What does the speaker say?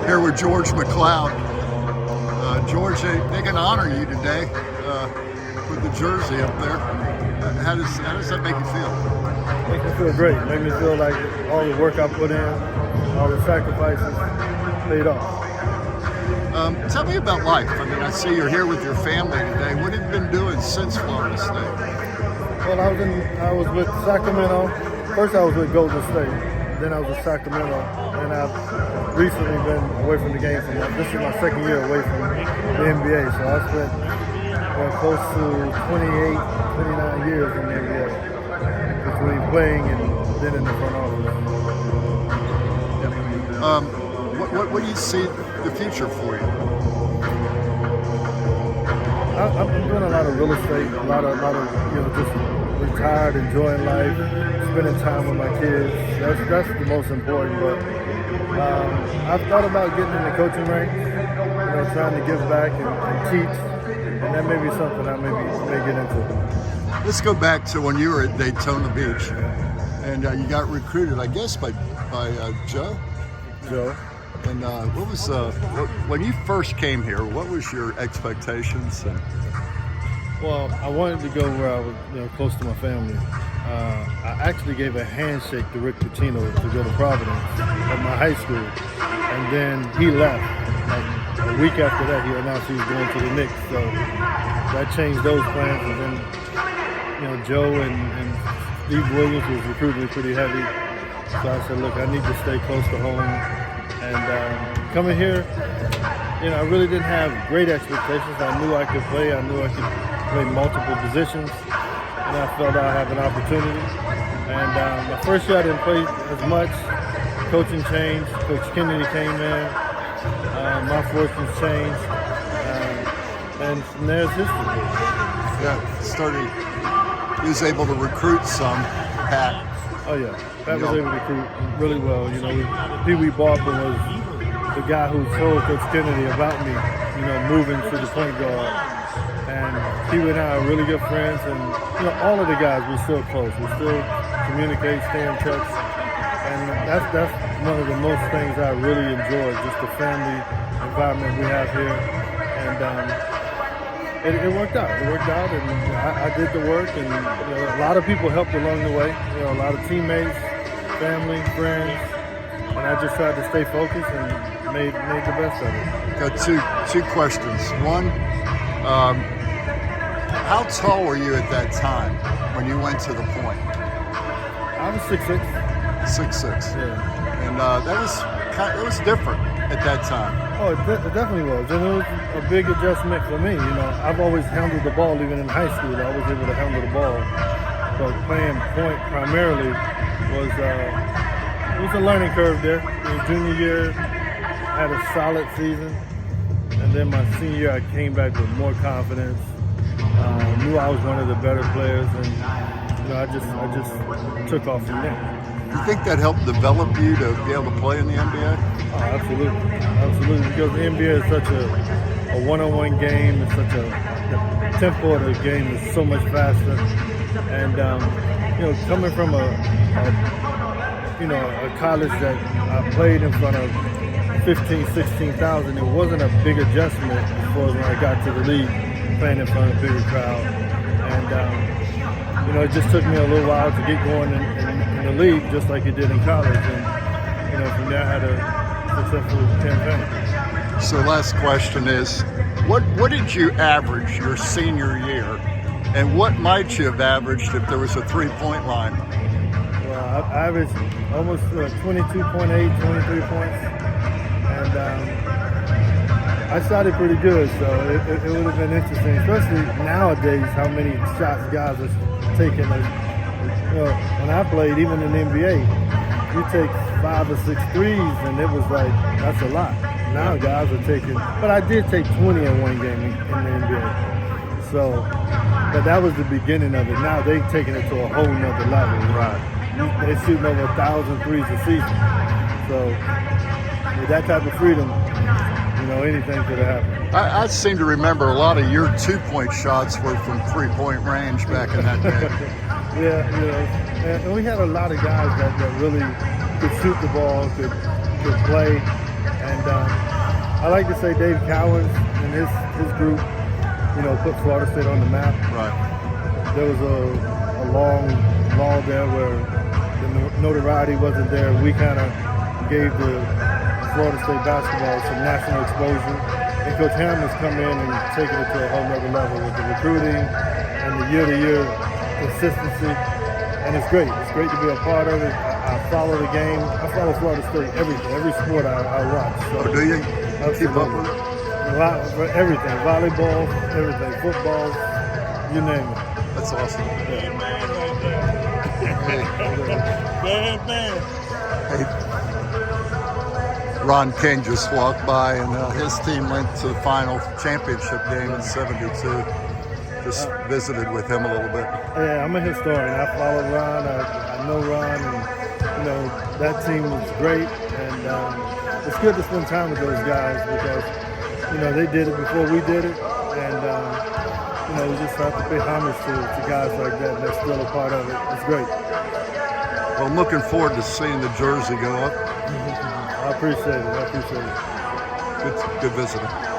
Here with George McCloud. George, they can honor you today with the jersey up there. How does that make you feel? Make me feel great. Make me feel like all the work I put in, all the sacrifices paid off. Tell me about life. I mean, I see you're here with your family today. What have you been doing since Florida State? Well, I was with Sacramento. First I was with Golden State. Then I was with Sacramento. And I've recently been away from the game. This is my second year away from the NBA. So I spent close to 28, 29 years in the NBA between playing and then in the front office. What do you see the future for you? I'm doing a lot of real estate, a lot of just retired, enjoying life, spending time with my kids. That's the most important. But I've thought about getting in the coaching ranks, trying to give back and teach, and that may be something I may get into. Let's go back to when you were at Daytona Beach, and you got recruited, I guess, by Joe. Joe. And what was when you first came here? What was your expectations? Well, I wanted to go where I was, close to my family. I actually gave a handshake to Rick Pitino to go to Providence at my high school, and then he left. Like a week after that, he announced he was going to the Knicks. So that changed those plans. And then, Joe and Steve Williams was recruiting pretty heavy. So I said, look, I need to stay close to home. And coming here, I really didn't have great expectations. I knew I could play. I knew I could play multiple positions, and I felt I had an opportunity. And my first year I didn't play as much. Coaching changed. Coach Kennedy came in. My fortunes changed, and there's history. Yeah, started. He was able to recruit some, Pat. Oh yeah, Pat was able to recruit really well. Pee Wee Barber was the guy who told Coach Kennedy about me, moving to the point guard. And Pee Wee and I are really good friends, and all of the guys we're still close. We still communicate, stay in touch, and that's one of the most things I really enjoy, just the family environment we have here. And it worked out. It worked out, and I did the work, and a lot of people helped along the way. A lot of teammates, family, friends, and I just tried to stay focused and made the best of it. Got two questions. One, how tall were you at that time when you went to the point? I was 6'6". 6'6". Yeah. And that was different at that time. Oh, it definitely was. And it was a big adjustment for me. I've always handled the ball, even in high school. I was able to handle the ball. But playing point primarily was a learning curve there. Junior year, had a solid season. And then my senior year, I came back with more confidence. Knew I was one of the better players. And I just took off from there. You think that helped develop you to be able to play in the NBA? Oh, absolutely. Because the NBA is such a one-on-one game. It's such the tempo of the game is so much faster. And coming from a college that I played in front of 16,000, it wasn't a big adjustment as far as when I got to the league, playing in front of a bigger crowd. And it just took me a little while to get going in the league, just like it did in college. And from there I had a successful campaign. So last question is, what did you average your senior year, and what might you have averaged if there was a three-point line? Well, I averaged almost 22.8, 23 points, and I shot it pretty good, so it would have been interesting, especially nowadays how many shots guys are taking. When I played, even in the NBA, you take 5 or 6 threes, and it was like, that's a lot. Now guys are taking, but I did take 20 in one game in the NBA. So, but that was the beginning of it. Now they've taken it to a whole nother level. Right. They're shooting over 1,000 threes a season. So, with that type of freedom, anything could have happened. I seem to remember a lot of your 2-point shots were from 3-point range back in that day. Yeah, and we had a lot of guys that really could shoot the ball, could play, and And I like to say Dave Cowens and his group, put Florida State on the map. Right. There was a long lull there where the notoriety wasn't there. We kind of gave the Florida State basketball some national exposure. And Coach Hamlin's come in and taken it to a whole nother level with the recruiting and the year-to-year consistency. And it's great. It's great to be a part of it. I follow the game. I follow Florida State every sport I watch. So, Do you keep up absolutely. with it? A lot for everything, volleyball, everything, football, you name it. That's awesome. Bad man right there. Bad man. Hey, Ron King just walked by, and his team went to the final championship game in '72. Just visited with him a little bit. Yeah, I'm a historian. I follow Ron. I know Ron, and that team was great. And it's good to spend time with those guys because they did it before we did it, and we just have to pay homage to guys like that. And they're still a part of it. It's great. Well, I'm looking forward to seeing the jersey go up. I appreciate it. Good visiting.